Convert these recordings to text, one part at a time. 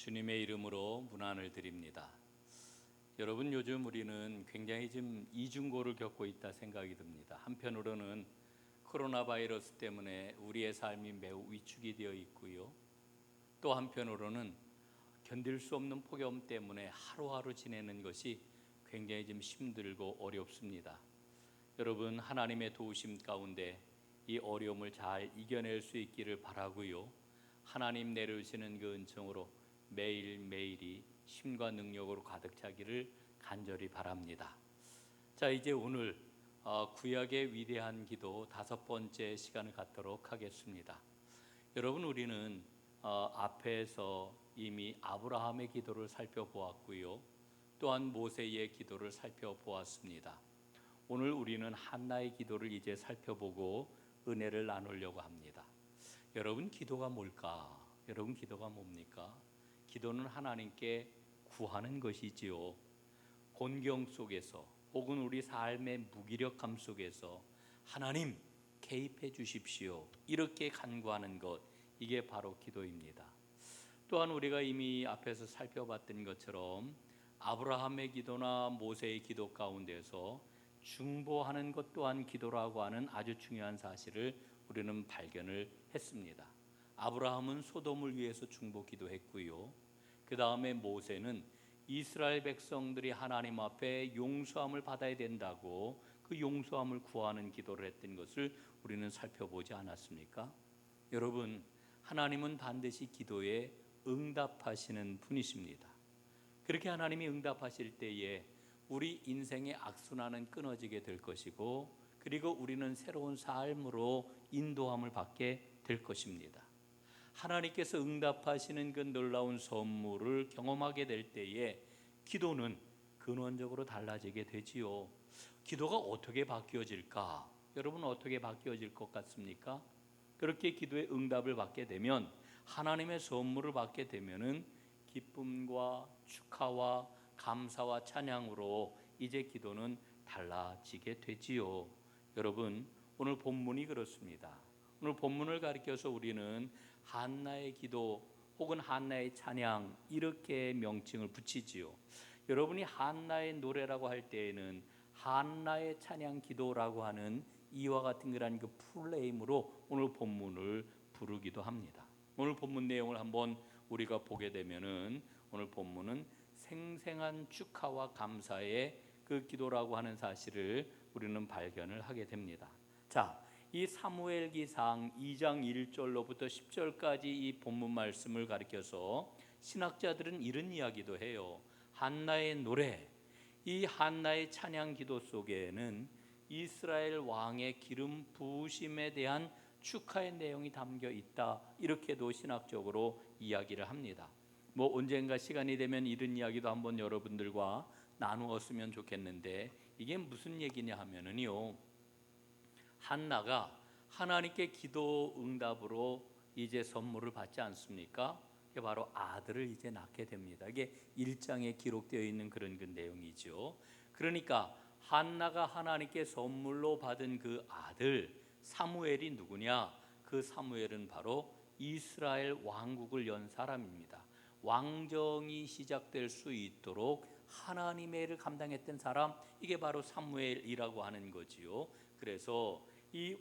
주님의 이름으로 문안을 드립니다. 여러분, 요즘 우리는 굉장히 지금 이중고를 겪고 있다 생각이 듭니다. 한편으로는 코로나 바이러스 때문에 우리의 삶이 매우 위축이 되어 있고요. 또 한편으로는 견딜 수 없는 폭염 때문에 하루하루 지내는 것이 굉장히 좀 힘들고 어렵습니다. 여러분, 하나님의 도우심 가운데 이 어려움을 잘 이겨낼 수 있기를 바라고요. 하나님 내려주시는 그 은총으로 매일매일이 힘과 능력으로 가득 차기를 간절히 바랍니다. 자, 이제 오늘 구약의 위대한 기도 5번째 시간을 갖도록 하겠습니다. 여러분, 우리는 앞에서 이미 아브라함의 기도를 살펴보았고요. 또한 모세의 기도를 살펴보았습니다. 오늘 우리는 한나의 기도를 이제 살펴보고 은혜를 나누려고 합니다. 여러분, 기도가 뭘까? 여러분, 기도가 뭡니까? 기도는 하나님께 구하는 것이지요. 곤경 속에서 혹은 우리 삶의 무기력함 속에서 하나님 개입해 주십시오, 이렇게 간구하는 것, 이게 바로 기도입니다. 또한 우리가 이미 앞에서 살펴봤던 것처럼 아브라함의 기도나 모세의 기도 가운데서 중보하는 것 또한 기도라고 하는 아주 중요한 사실을 우리는 발견을 했습니다. 아브라함은 소돔을 위해서 중보 기도했고요. 그 다음에 모세는 이스라엘 백성들이 하나님 앞에 용서함을 받아야 된다고 그 용서함을 구하는 기도를 했던 것을 우리는 살펴보지 않았습니까? 여러분, 하나님은 반드시 기도에 응답하시는 분이십니다. 그렇게 하나님이 응답하실 때에 우리 인생의 악순환은 끊어지게 될 것이고, 그리고 우리는 새로운 삶으로 인도함을 받게 될 것입니다. 하나님께서 응답하시는 그 놀라운 선물을 경험하게 될 때에 기도는 근원적으로 달라지게 되지요. 기도가 어떻게 바뀌어질까? 여러분, 어떻게 바뀌어질 것 같습니까? 그렇게 기도의 응답을 받게 되면, 하나님의 선물을 받게 되면은 기쁨과 축하와 감사와 찬양으로 이제 기도는 달라지게 되지요. 여러분, 오늘 본문이 그렇습니다. 오늘 본문을 가리켜서 우리는 한나의 기도 혹은 한나의 찬양, 이렇게 명칭을 붙이지요. 여러분이 한나의 노래라고 할 때에는 한나의 찬양 기도라고 하는 이와 같은 그런 그 풀네임으로 오늘 본문을 부르기도 합니다. 오늘 본문 내용을 한번 우리가 보게 되면은, 오늘 본문은 생생한 축하와 감사의 그 기도라고 하는 사실을 우리는 발견을 하게 됩니다. 자, 이 사무엘기상 2장 1절로부터 10절까지 이 본문 말씀을 가리켜서 신학자들은 이런 이야기도 해요. 한나의 노래, 이 한나의 찬양 기도 속에는 이스라엘 왕의 기름 부으심에 대한 축하의 내용이 담겨 있다, 이렇게도 신학적으로 이야기를 합니다. 언젠가 시간이 되면 이런 이야기도 한번 여러분들과 나누었으면 좋겠는데, 이게 무슨 얘기냐 하면은요, 한나가 하나님께 기도 응답으로 이제 선물을 받지 않습니까? 이게 바로 아들을 이제 낳게 됩니다. 이게 1장에 기록되어 있는 그런 그 내용이죠. 그러니까 한나가 하나님께 선물로 받은 그 아들 사무엘이 누구냐? 그 사무엘은 바로 이스라엘 왕국을 연 사람입니다. 왕정이 시작될 수 있도록 하나님의 일을 감당했던 사람, 이게 바로 사무엘이라고 하는 거지요. 그래서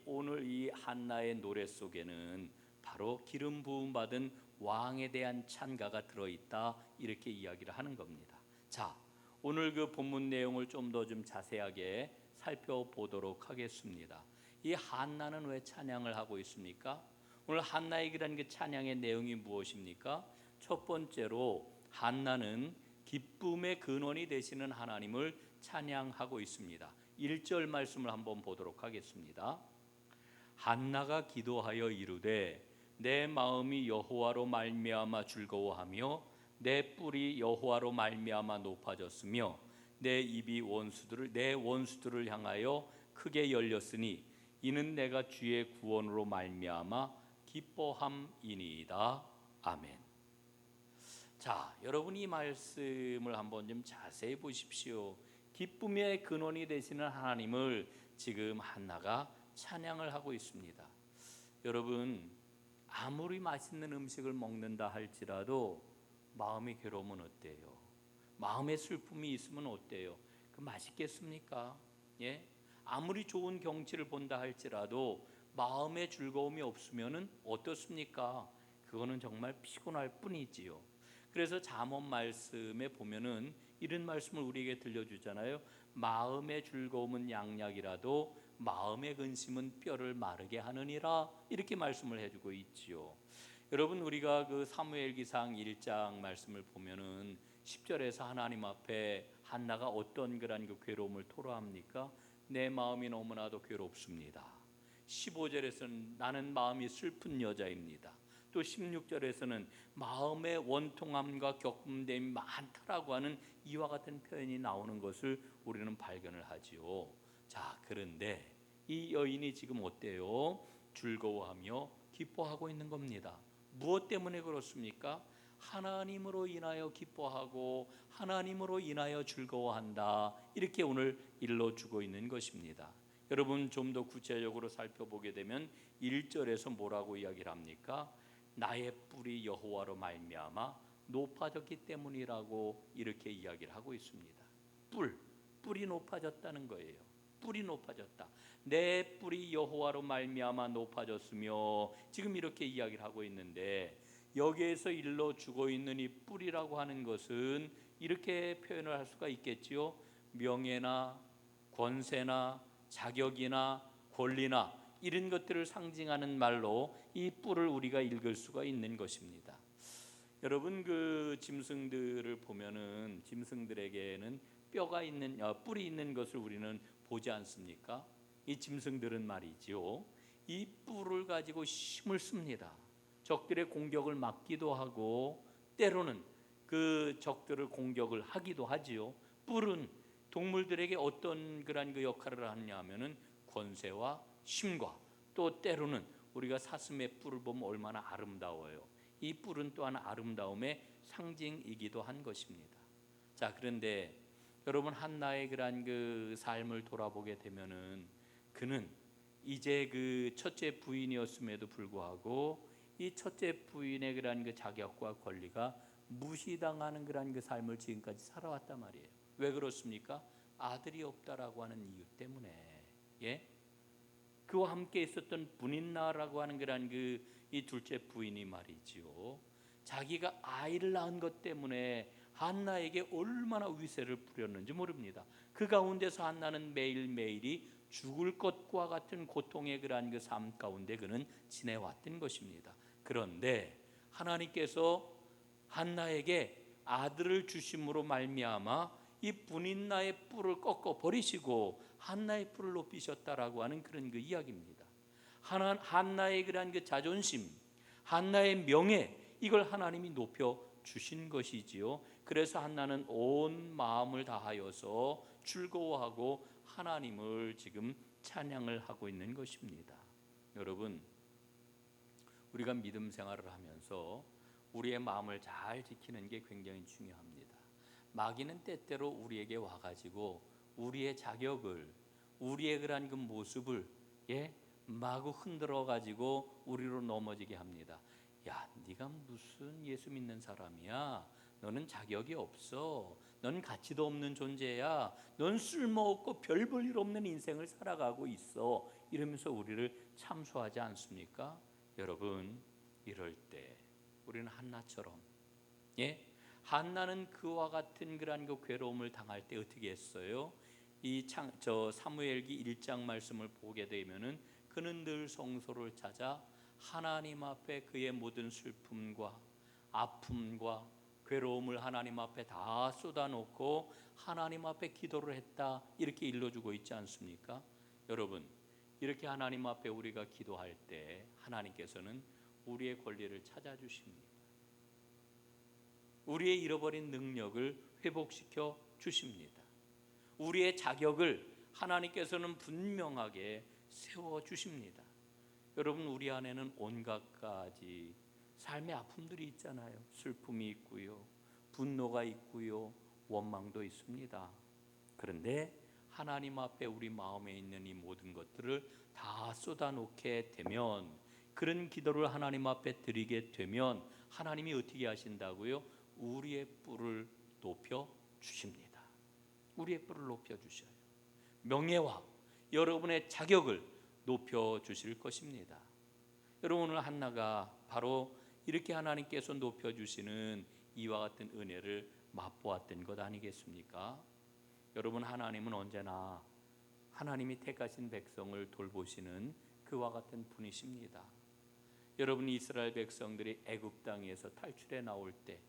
오늘 이 한나의 노래 속에는 바로 기름 부음 받은 왕에 대한 찬가가 들어있다, 이렇게 이야기를 하는 겁니다. 자, 오늘 그 본문 내용을 좀 더 자세하게 살펴보도록 하겠습니다. 이 한나는 왜 찬양을 하고 있습니까? 오늘 한나의 그 찬양의 내용이 무엇입니까? 첫 번째로 한나는 기쁨의 근원이 되시는 하나님을 찬양하고 있습니다. 1절 말씀을 한번 보도록 하겠습니다. 한나가 기도하여 이르되 내 마음이 여호와로 말미암아 즐거워하며 내 뿔이 여호와로 말미암아 높아졌으며 내 입이 내 원수들을 향하여 크게 열렸으니 이는 내가 주의 구원으로 말미암아 기뻐함이니이다. 아멘. 자, 여러분, 이 말씀을 한번 자세히 보십시오. 기쁨의 근원이 되시는 하나님을 지금 한나가 찬양을 하고 있습니다. 여러분, 아무리 맛있는 음식을 먹는다 할지라도 마음의 괴로움은 어때요? 마음의 슬픔이 있으면 어때요? 그 맛있겠습니까? 예? 아무리 좋은 경치를 본다 할지라도 마음의 즐거움이 없으면은 어떻습니까? 그거는 정말 피곤할 뿐이지요. 그래서 잠언 말씀에 보면은 이런 말씀을 우리에게 들려주잖아요. 마음의 즐거움은 양약이라도 마음의 근심은 뼈를 마르게 하느니라, 이렇게 말씀을 해주고 있지요. 여러분, 우리가 그 사무엘기상 1장 말씀을 보면은 10절에서 하나님 앞에 한나가 어떤 그런 그 괴로움을 토로합니까? 내 마음이 너무나도 괴롭습니다. 15절에서는 나는 마음이 슬픈 여자입니다. 또 16절에서는 마음의 원통함과 겪음됨이 많다라고 하는 이와 같은 표현이 나오는 것을 우리는 발견을 하지요. 자, 그런데 이 여인이 지금 어때요? 즐거워하며 기뻐하고 있는 겁니다. 무엇 때문에 그렇습니까? 하나님으로 인하여 기뻐하고 하나님으로 인하여 즐거워한다, 이렇게 오늘 일러주고 있는 것입니다. 여러분, 좀 더 구체적으로 살펴보게 되면 1절에서 뭐라고 이야기를 합니까? 나의 뿔이 여호와로 말미암아 높아졌기 때문이라고 이렇게 이야기를 하고 있습니다. 뿔이 높아졌다는 거예요. 뿔이 높아졌다. 내 뿔이 여호와로 말미암아 높아졌으며, 지금 이렇게 이야기를 하고 있는데, 여기에서 일러주고 있는 이 뿔이라고 하는 것은 이렇게 표현을 할 수가 있겠지요. 명예나 권세나 자격이나 권리나 이런 것들을 상징하는 말로 이 뿔을 우리가 읽을 수가 있는 것입니다. 여러분, 그 짐승들을 보면은 짐승들에게는 뼈가 있는 뿔이 있는 것을 우리는 보지 않습니까? 이 짐승들은 말이지요, 이 뿔을 가지고 힘을 씁니다. 적들의 공격을 막기도 하고 때로는 그 적들을 공격을 하기도 하지요. 뿔은 동물들에게 어떤 그런 그 역할을 하느냐 하면은 권세와 힘과, 또 때로는 우리가 사슴의 뿔을 보면 얼마나 아름다워요. 이 뿔은 또한 아름다움의 상징이기도 한 것입니다. 자, 그런데 여러분, 한나의 그러한 그 삶을 돌아보게 되면은 그는 이제 그 첫째 부인이었음에도 불구하고 이 첫째 부인의 그러한 그 자격과 권리가 무시당하는 그러한 그 삶을 지금까지 살아왔단 말이에요. 왜 그렇습니까? 아들이 없다라고 하는 이유 때문에. 예? 그와 함께 있었던 분인나라고 하는 그러한 그 이 둘째 부인이 말이지요, 자기가 아이를 낳은 것 때문에 한나에게 얼마나 위세를 부렸는지 모릅니다. 그 가운데서 한나는 매일매일이 죽을 것과 같은 고통의 그러한 그 삶 가운데 그는 지내왔던 것입니다. 그런데 하나님께서 한나에게 아들을 주심으로 말미암아 이 분인나의 뿔을 꺾어 버리시고 한나의 뿔을 높이셨다라고 하는 그런 그 이야기입니다. 한나의 그러한 그 자존심, 한나의 명예, 이걸 하나님이 높여 주신 것이지요. 그래서 한나는 온 마음을 다하여서 즐거워하고 하나님을 지금 찬양을 하고 있는 것입니다. 여러분, 우리가 믿음 생활을 하면서 우리의 마음을 잘 지키는 게 굉장히 중요합니다. 마귀는 때때로 우리에게 와가지고 우리의 자격을, 우리의 그러한 그 모습을 마구 흔들어 가지고 우리로 넘어지게 합니다. 야, 네가 무슨 예수 믿는 사람이야? 너는 자격이 없어. 넌 가치도 없는 존재야. 넌 쓸모없고 별 볼 일 없는 인생을 살아가고 있어. 이러면서 우리를 참소하지 않습니까? 여러분, 이럴 때 우리는 한나처럼, 한나는 그와 같은 그러한 그 괴로움을 당할 때 어떻게 했어요? 사무엘기 1장 말씀을 보게 되면은 그는 늘 성소를 찾아 하나님 앞에 그의 모든 슬픔과 아픔과 괴로움을 하나님 앞에 다 쏟아놓고 하나님 앞에 기도를 했다, 이렇게 일러주고 있지 않습니까? 여러분, 이렇게 하나님 앞에 우리가 기도할 때 하나님께서는 우리의 권리를 찾아주십니다. 우리의 잃어버린 능력을 회복시켜 주십니다. 우리의 자격을 하나님께서는 분명하게 세워주십니다. 여러분, 우리 안에는 온갖 가지 삶의 아픔들이 있잖아요. 슬픔이 있고요, 분노가 있고요, 원망도 있습니다. 그런데 하나님 앞에 우리 마음에 있는 이 모든 것들을 다 쏟아놓게 되면, 그런 기도를 하나님 앞에 드리게 되면 하나님이 어떻게 하신다고요? 우리의 뿔을 높여 주십니다. 우리의 뿔을 높여 주셔요. 명예와 여러분의 자격을 높여 주실 것입니다. 여러분, 오늘 한나가 바로 이렇게 하나님께서 높여 주시는 이와 같은 은혜를 맛보았던 것 아니겠습니까? 여러분, 하나님은 언제나 하나님이 택하신 백성을 돌보시는 그와 같은 분이십니다. 여러분, 이스라엘 백성들이 애굽 땅에서 탈출해 나올 때,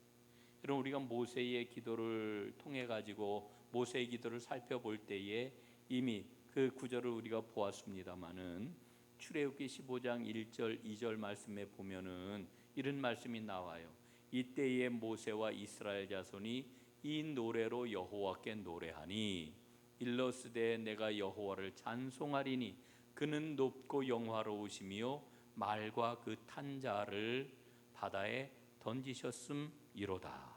여러분, 우리가 모세의 기도를 통해 가지고 모세의 기도를 살펴볼 때에 이미 그 구절을 우리가 보았습니다마는 출애굽기 15장 1절 2절 말씀에 보면은 이런 말씀이 나와요. 이때에 모세와 이스라엘 자손이 이 노래로 여호와께 노래하니 일러스되 내가 여호와를 찬송하리니 그는 높고 영화로우시며 말과 그 탄 자를 바다에 던지셨음이로다.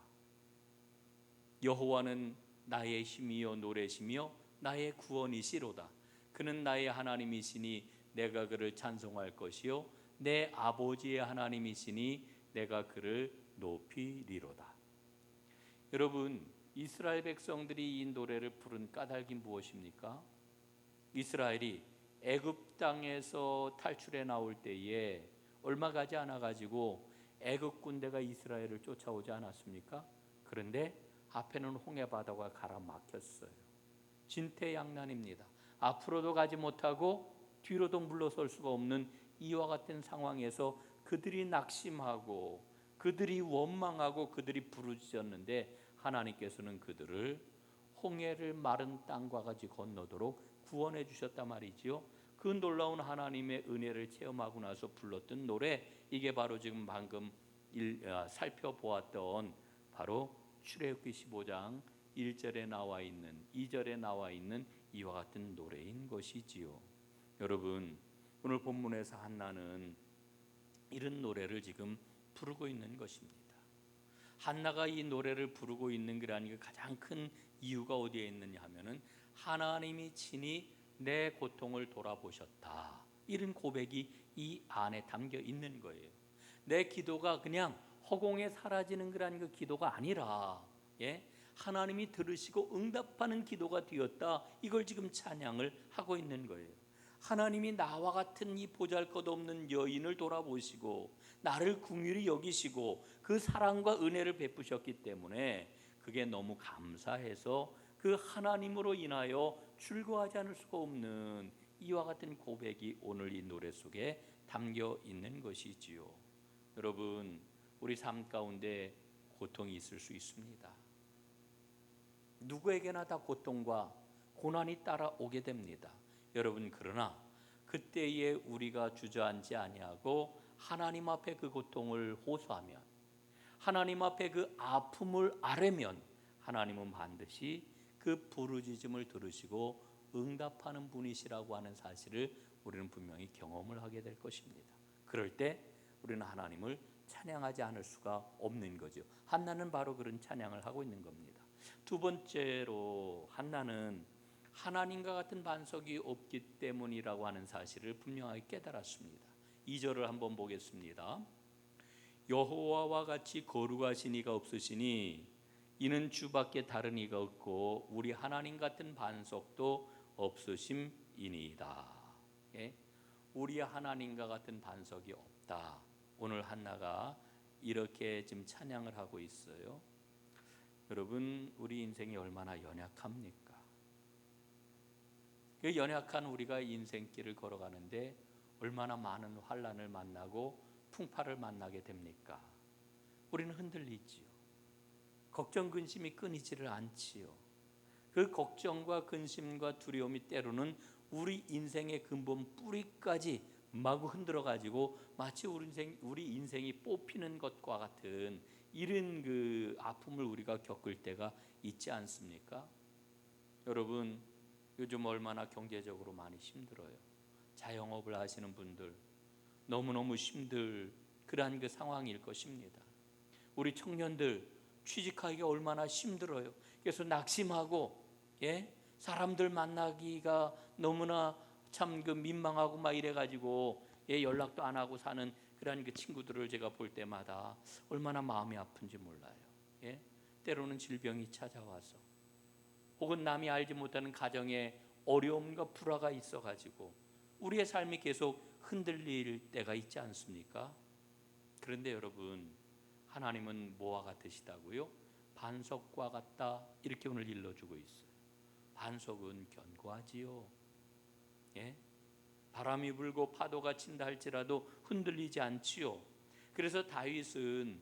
여호와는 나의 힘이요 노래시며 나의 구원이시로다. 그는 나의 하나님이시니 내가 그를 찬송할 것이요 내 아버지의 하나님이시니 내가 그를 높이리로다. 여러분, 이스라엘 백성들이 이 노래를 부른 까닭이 무엇입니까? 이스라엘이 애굽 땅에서 탈출해 나올 때에 얼마 가지 않아 가지고 애굽 군대가 이스라엘을 쫓아오지 않았습니까? 그런데 앞에는 홍해 바다가 가라막혔어요. 진퇴양난입니다. 앞으로도 가지 못하고 뒤로도 물러설 수가 없는 이와 같은 상황에서 그들이 낙심하고 그들이 원망하고 그들이 부르짖었는데 하나님께서는 그들을 홍해를 마른 땅과 같이 건너도록 구원해 주셨단 말이지요. 그 놀라운 하나님의 은혜를 체험하고 나서 불렀던 노래, 이게 바로 지금 방금 살펴보았던 바로 출애굽기 15장 1절에 나와 있는 2절에 나와 있는 이와 같은 노래인 것이지요. 여러분, 오늘 본문에서 한나는 이런 노래를 지금 부르고 있는 것입니다. 한나가 이 노래를 부르고 있는 거라는 가장 큰 이유가 어디에 있느냐 하면은 하나님이 친히 내 고통을 돌아보셨다, 이런 고백이 이 안에 담겨 있는 거예요. 내 기도가 그냥 허공에 사라지는 거라는 그 기도가 아니라 하나님이 들으시고 응답하는 기도가 되었다, 이걸 지금 찬양을 하고 있는 거예요. 하나님이 나와 같은 이 보잘것없는 여인을 돌아보시고 나를 긍휼히 여기시고 그 사랑과 은혜를 베푸셨기 때문에 그게 너무 감사해서 그 하나님으로 인하여 즐거워하지 않을 수가 없는 이와 같은 고백이 오늘 이 노래 속에 담겨 있는 것이지요. 여러분, 우리 삶 가운데 고통이 있을 수 있습니다. 누구에게나 다 고통과 고난이 따라오게 됩니다. 여러분, 그러나 그때에 우리가 주저앉지 아니하고 하나님 앞에 그 고통을 호소하면, 하나님 앞에 그 아픔을 아뢰면 하나님은 반드시 그 부르짖음을 들으시고 응답하는 분이시라고 하는 사실을 우리는 분명히 경험을 하게 될 것입니다. 그럴 때 우리는 하나님을 찬양하지 않을 수가 없는 거죠. 한나는 바로 그런 찬양을 하고 있는 겁니다. 두 번째로, 한나는 하나님과 같은 반석이 없기 때문이라고 하는 사실을 분명하게 깨달았습니다. 2절을 한번 보겠습니다. 여호와와 같이 거룩하신 이가 없으시니 이는 주밖에 다른 이가 없고 우리 하나님 같은 반석도 없으심이니이다. 우리 하나님과 같은 반석이 없다. 오늘 한나가 이렇게 지금 찬양을 하고 있어요. 여러분, 우리 인생이 얼마나 연약합니까? 그 연약한 우리가 인생길을 걸어가는데 얼마나 많은 환난을 만나고 풍파를 만나게 됩니까? 우리는 흔들리지요. 걱정 근심이 끊이지를 않지요. 그 걱정과 근심과 두려움이 때로는 우리 인생의 근본 뿌리까지 마구 흔들어 가지고 마치 우리 인생이 뽑히는 것과 같은 이런 그 아픔을 우리가 겪을 때가 있지 않습니까? 여러분, 요즘 얼마나 경제적으로 많이 힘들어요. 자영업을 하시는 분들 너무너무 힘들 그러한 그 상황일 것입니다. 우리 청년들 취직하기가 얼마나 힘들어요. 그래서 낙심하고 사람들 만나기가 너무나 참 그 민망하고 막 이래가지고 연락도 안 하고 사는 그러한 그 친구들을 제가 볼 때마다 얼마나 마음이 아픈지 몰라요. 예? 때로는 질병이 찾아와서, 혹은 남이 알지 못하는 가정에 어려움과 불화가 있어가지고 우리의 삶이 계속 흔들릴 때가 있지 않습니까? 그런데 여러분, 하나님은 뭐와 같으시다고요? 반석과 같다, 이렇게 오늘 일러주고 있어요. 반석은 견고하지요. 예? 바람이 불고 파도가 친다 할지라도 흔들리지 않지요. 그래서 다윗은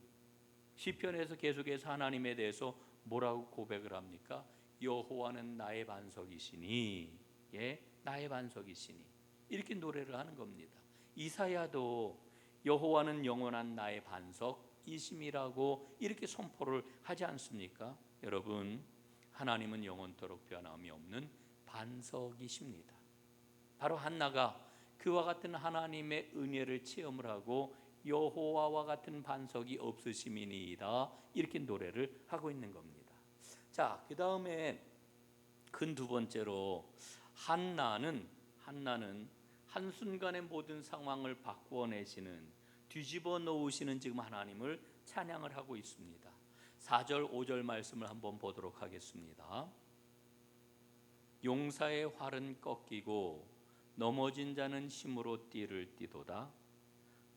시편에서 계속해서 하나님에 대해서 뭐라고 고백을 합니까? 여호와는 나의 반석이시니, 예, 나의 반석이시니, 이렇게 노래를 하는 겁니다. 이사야도 여호와는 영원한 나의 반석이심이라고 이렇게 선포를 하지 않습니까? 여러분, 하나님은 영원토록 변함이 없는 반석이십니다. 바로 한나가 그와 같은 하나님의 은혜를 체험을 하고 여호와와 같은 반석이 없으심이니이다, 이렇게 노래를 하고 있는 겁니다. 자, 그 다음에 근 두 번째로 한나는 한순간의 모든 상황을 바꾸어내시는, 뒤집어 놓으시는 지금 하나님을 찬양을 하고 있습니다. 4절 5절 말씀을 한번 보도록 하겠습니다. 용사의 활은 꺾이고 넘어진 자는 힘으로 띠를 띠도다.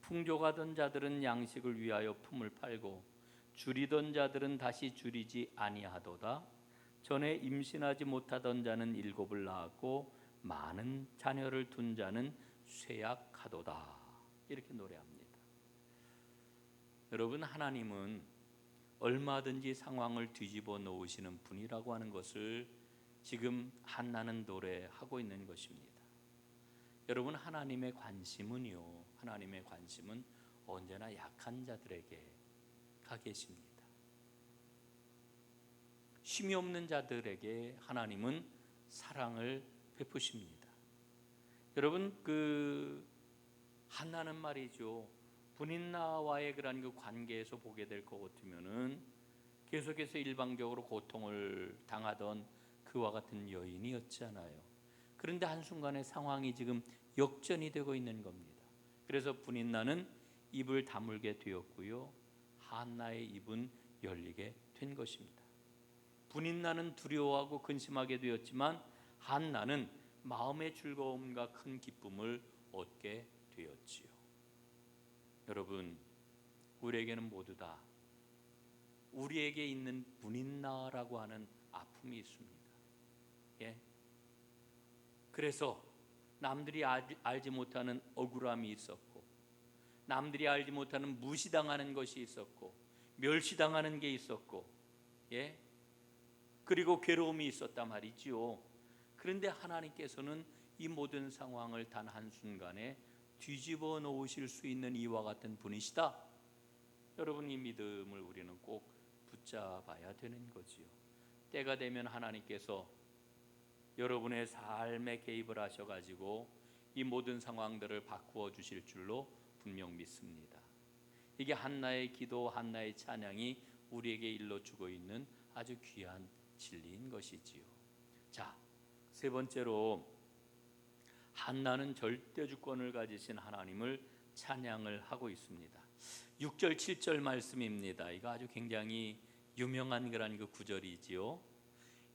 풍족하던 자들은 양식을 위하여 품을 팔고 줄이던 자들은 다시 줄이지 아니하도다. 전에 임신하지 못하던 자는 7을 낳았고 많은 자녀를 둔 자는 쇠약하도다, 이렇게 노래합니다. 여러분, 하나님은 얼마든지 상황을 뒤집어 놓으시는 분이라고 하는 것을 지금 한나는 노래하고 있는 것입니다. 여러분, 하나님의 관심은요, 하나님의 관심은 언제나 약한 자들에게 가 계십니다. 힘이 없는 자들에게 하나님은 사랑을 베푸십니다. 여러분, 한나는 말이죠, 분인나와의 그런 그 관계에서 보게 될 것 같으면은 계속해서 일방적으로 고통을 당하던 그와 같은 여인이었잖아요. 그런데 한순간에 상황이 지금 역전이 되고 있는 겁니다. 그래서 분인나는 입을 다물게 되었고요, 한나의 입은 열리게 된 것입니다. 분인나는 두려워하고 근심하게 되었지만 한나는 마음의 즐거움과 큰 기쁨을 얻게 되었지요. 여러분, 우리에게는 모두 다 우리에게 있는 분인나라고 하는 아픔이 있습니다. 예? 그래서 남들이 알지 못하는 억울함이 있었고, 남들이 알지 못하는 무시당하는 것이 있었고, 멸시당하는 게 있었고, 예? 그리고 괴로움이 있었단 말이지요. 그런데 하나님께서는 이 모든 상황을 단 한순간에 뒤집어 놓으실 수 있는 이와 같은 분이시다. 여러분, 이 믿음을 우리는 꼭 붙잡아야 되는 거지요. 때가 되면 하나님께서 여러분의 삶에 개입을 하셔가지고 이 모든 상황들을 바꾸어 주실 줄로 분명 믿습니다. 이게 한나의 기도, 한나의 찬양이 우리에게 일러주고 있는 아주 귀한 진리인 것이지요. 자, 세 번째로 한나는 절대주권을 가지신 하나님을 찬양을 하고 있습니다. 6절 7절 말씀입니다. 이거 아주 굉장히 유명한 그런 그 구절이지요.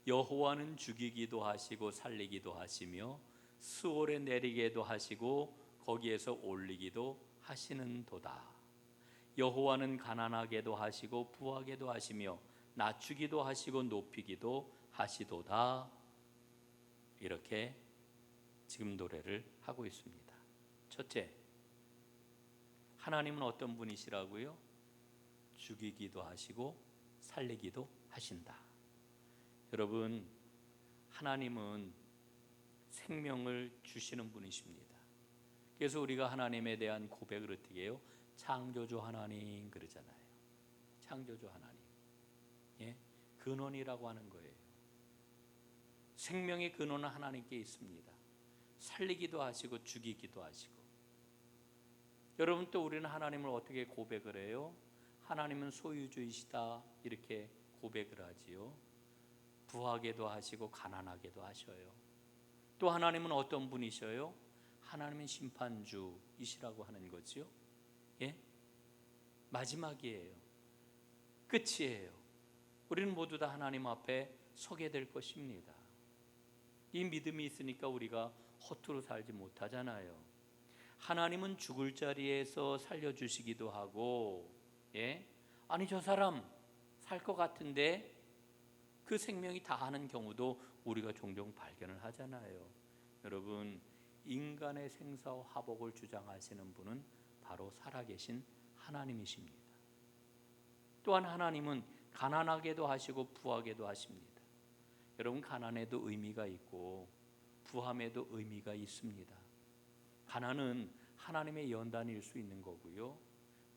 여호와는 죽이기도 하시고 살리기도 하시며 스올에 내리게도 하시고 거기에서 올리기도 하시는도다. 여호와는 가난하게도 하시고 부하게도 하시며 낮추기도 하시고 높이기도 하시도다. 이렇게 지금 노래를 하고 있습니다. 첫째, 하나님은 어떤 분이시라고요? 죽이기도 하시고 살리기도 하신다. 여러분, 하나님은 생명을 주시는 분이십니다. 그래서 우리가 하나님에 대한 고백을 어떻게 해요? 창조주 하나님 그러잖아요. 창조주 하나님, 예? 근원이라고 하는 거예요. 생명의 근원은 하나님께 있습니다. 살리기도 하시고 죽이기도 하시고. 여러분, 또 우리는 하나님을 어떻게 고백을 해요? 하나님은 소유주이시다, 이렇게 고백을 하지요. 부하게도 하시고 가난하게도 하셔요. 또 하나님은 어떤 분이셔요? 하나님은 심판주이시라고 하는 거죠. 예? 마지막이에요. 끝이에요. 우리는 모두 다 하나님 앞에 서게 될 것입니다. 이 믿음이 있으니까 우리가 허투루 살지 못하잖아요. 하나님은 죽을 자리에서 살려주시기도 하고, 아니 저 사람 살 것 같은데 그 생명이 다하는 경우도 우리가 종종 발견을 하잖아요. 여러분, 인간의 생사와 화복을 주장하시는 분은 바로 살아계신 하나님이십니다. 또한 하나님은 가난하게도 하시고 부하게도 하십니다. 여러분, 가난에도 의미가 있고 부함에도 의미가 있습니다. 가난은 하나님의 연단일 수 있는 거고요,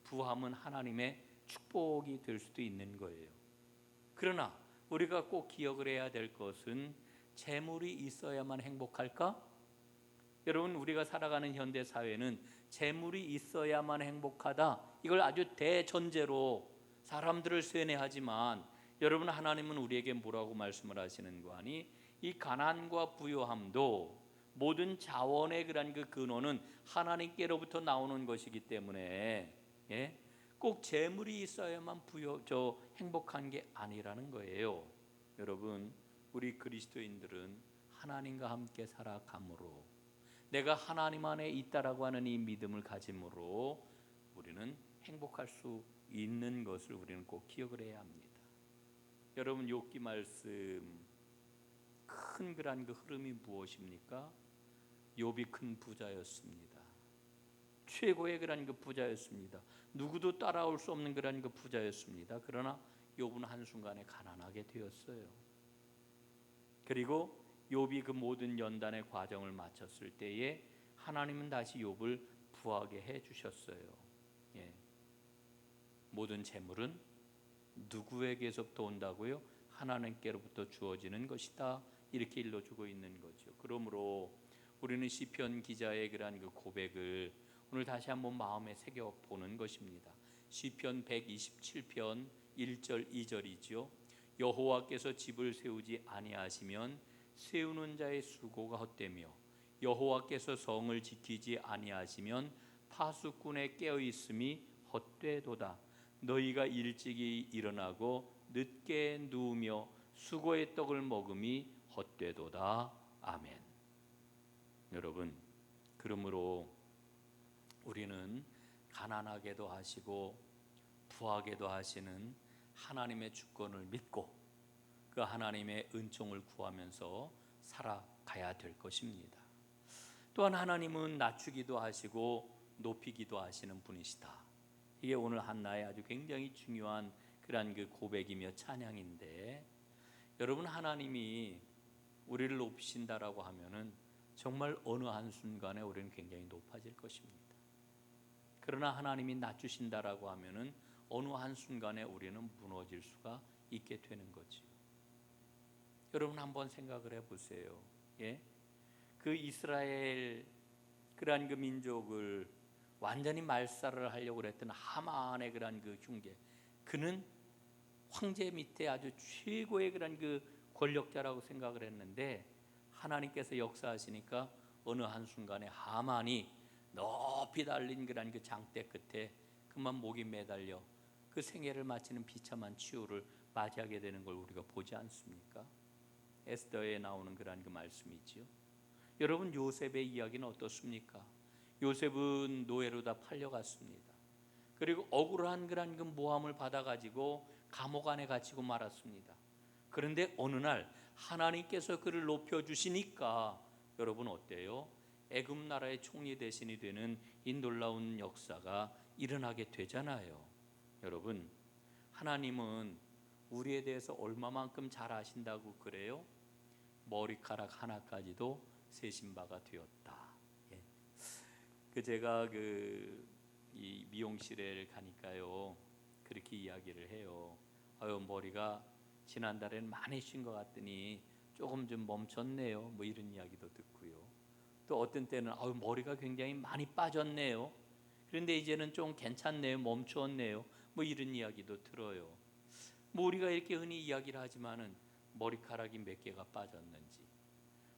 부함은 하나님의 축복이 될 수도 있는 거예요. 그러나 우리가 꼭 기억을 해야 될 것은 재물이 있어야만 행복할까? 여러분, 우리가 살아가는 현대 사회는 재물이 있어야만 행복하다, 이걸 아주 대전제로 사람들을 세뇌하지만, 여러분, 하나님은 우리에게 뭐라고 말씀을 하시는 거 아니? 이 가난과 부요함도 모든 자원의 그런 그 근원은 하나님께로부터 나오는 것이기 때문에, 꼭 재물이 있어야만 행복한 게 아니라는 거예요. 여러분, 우리 그리스도인들은 하나님과 함께 살아감으로, 내가 하나님 안에 있다라고 하는 이 믿음을 가짐으로 우리는 행복할 수 있는 것을 우리는 꼭 기억을 해야 합니다. 여러분, 욥기 말씀 큰 그런 그 흐름이 무엇입니까? 욥이 큰 부자였습니다. 최고의 그런 그 부자였습니다. 누구도 따라올 수 없는 그런 그 부자였습니다. 그러나 욥은 한순간에 가난하게 되었어요. 그리고 욥이 그 모든 연단의 과정을 마쳤을 때에 하나님은 다시 욥을 부하게 해 주셨어요. 모든 재물은 누구에게서부터 온다고요? 하나님께로부터 주어지는 것이다, 이렇게 일러주고 있는 거죠. 그러므로 우리는 시편 기자의 그러한 그 고백을 오늘 다시 한번 마음에 새겨 보는 것입니다. 시편 127편 1절 2절이죠. 여호와께서 집을 세우지 아니하시면 세우는 자의 수고가 헛되며 여호와께서 성을 지키지 아니하시면 파수꾼의 깨어 있음이 헛되도다. 너희가 일찍이 일어나고 늦게 누우며 수고의 떡을 먹음이 헛되도다. 아멘. 여러분, 그러므로 우리는 가난하게도 하시고 부하게도 하시는 하나님의 주권을 믿고 그 하나님의 은총을 구하면서 살아가야 될 것입니다. 또한 하나님은 낮추기도 하시고 높이기도 하시는 분이시다. 이게 오늘 한나의 아주 굉장히 중요한 그러한 그 고백이며 찬양인데, 여러분, 하나님이 우리를 높이신다라고 하면은 정말 어느 한순간에 우리는 굉장히 높아질 것입니다. 그러나 하나님이 낮추신다라고 하면은 어느 한순간에 우리는 무너질 수가 있게 되는 거지요. 여러분, 한번 생각을 해보세요. 그 이스라엘 그러한 그 민족을 완전히 말살을 하려고 했던 하만의 그러한 그 흉계, 그는 황제 밑에 아주 최고의 그런 그 권력자라고 생각을 했는데, 하나님께서 역사하시니까 어느 한순간에 하만이 높이 달린 그런 그 장대 끝에 그만 목이 매달려 그 생애를 마치는 비참한 치유를 맞이하게 되는 걸 우리가 보지 않습니까? 에스더에 나오는 그런 그 말씀이지요. 여러분, 요셉의 이야기는 어떻습니까? 요셉은 노예로 다 팔려갔습니다. 그리고 억울한 그런 그 모함을 받아가지고 감옥 안에 갇히고 말았습니다. 그런데 어느 날 하나님께서 그를 높여주시니까 여러분 어때요? 애굽 나라의 총리 대신이 되는 이 놀라운 역사가 일어나게 되잖아요. 여러분, 하나님은 우리에 대해서 얼마만큼 잘 아신다고 그래요? 머리카락 하나까지도 세신 바가 되었다. 제가 이 미용실에 가니까요, 그렇게 이야기를 해요. 머리가 지난달에는 많이 쉰 것 같더니 조금 좀 멈췄네요, 뭐 이런 이야기도 듣고요. 또 어떤 때는 머리가 굉장히 많이 빠졌네요, 그런데 이제는 좀 괜찮네요, 멈추었네요, 뭐 이런 이야기도 들어요. 뭐 우리가 이렇게 흔히 이야기를 하지만은 머리카락이 몇 개가 빠졌는지,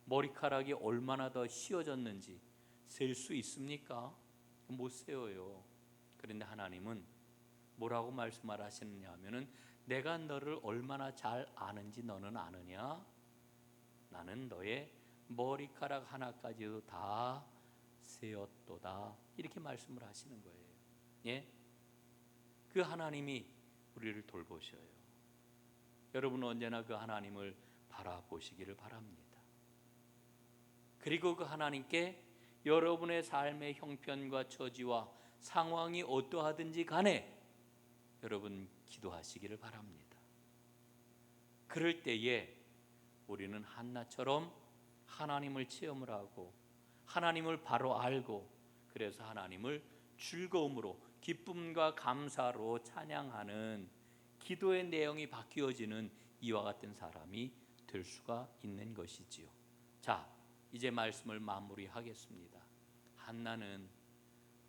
머리카락이 얼마나 더 휘어졌는지 셀 수 있습니까? 못 세어요. 그런데 하나님은 뭐라고 말씀을 하시느냐 하면은 내가 너를 얼마나 잘 아는지 너는 아느냐? 나는 너의 머리카락 하나까지도 다 세었도다. 이렇게 말씀을 하시는 거예요. 예? 그 하나님이 우리를 돌보셔요. 여러분 언제나 그 하나님을 바라보시기를 바랍니다. 그리고 그 하나님께 여러분의 삶의 형편과 처지와 상황이 어떠하든지 간에 여러분 기도하시기를 바랍니다. 그럴 때에 우리는 한나처럼 하나님을 체험을 하고 하나님을 바로 알고 그래서 하나님을 즐거움으로 기쁨과 감사로 찬양하는 기도의 내용이 바뀌어지는 이와 같은 사람이 될 수가 있는 것이지요. 자, 이제 말씀을 마무리하겠습니다. 한나는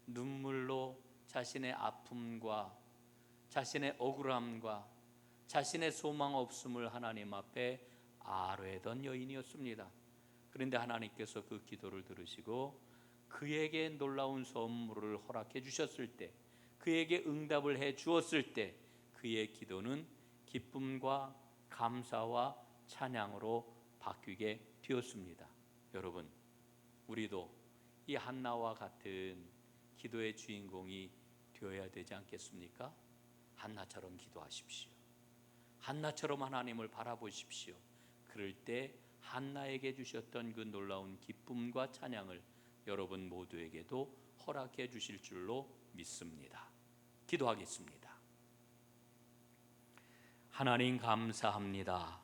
눈물로 자신의 아픔과 자신의 억울함과 자신의 소망 없음을 하나님 앞에 아뢰던 여인이었습니다. 그런데 하나님께서 그 기도를 들으시고 그에게 놀라운 선물을 허락해 주셨을 때, 그에게 응답을 해 주었을 때 그의 기도는 기쁨과 감사와 찬양으로 바뀌게 되었습니다. 여러분, 우리도 이 한나와 같은 기도의 주인공이 되어야 되지 않겠습니까? 한나처럼 기도하십시오. 한나처럼 하나님을 바라보십시오. 그럴 때 한나에게 주셨던 그 놀라운 기쁨과 찬양을 여러분 모두에게도 허락해 주실 줄로 믿습니다. 기도하겠습니다. 하나님 감사합니다.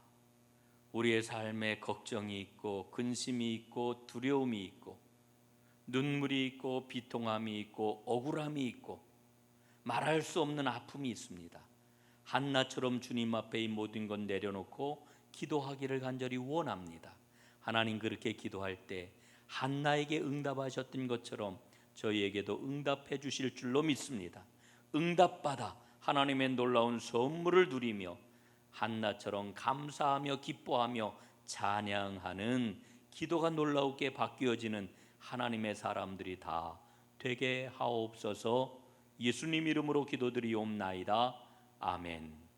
우리의 삶에 걱정이 있고 근심이 있고 두려움이 있고 눈물이 있고 비통함이 있고 억울함이 있고 말할 수 없는 아픔이 있습니다. 한나처럼 주님 앞에 이 모든 것 내려놓고 기도하기를 간절히 원합니다. 하나님, 그렇게 기도할 때 한나에게 응답하셨던 것처럼 저희에게도 응답해 주실 줄로 믿습니다. 응답받아 하나님의 놀라운 선물을 누리며 한나처럼 감사하며 기뻐하며 찬양하는 기도가 놀라우게 바뀌어지는 하나님의 사람들이 다 되게 하옵소서. 예수님 이름으로 기도드리옵나이다. 아멘.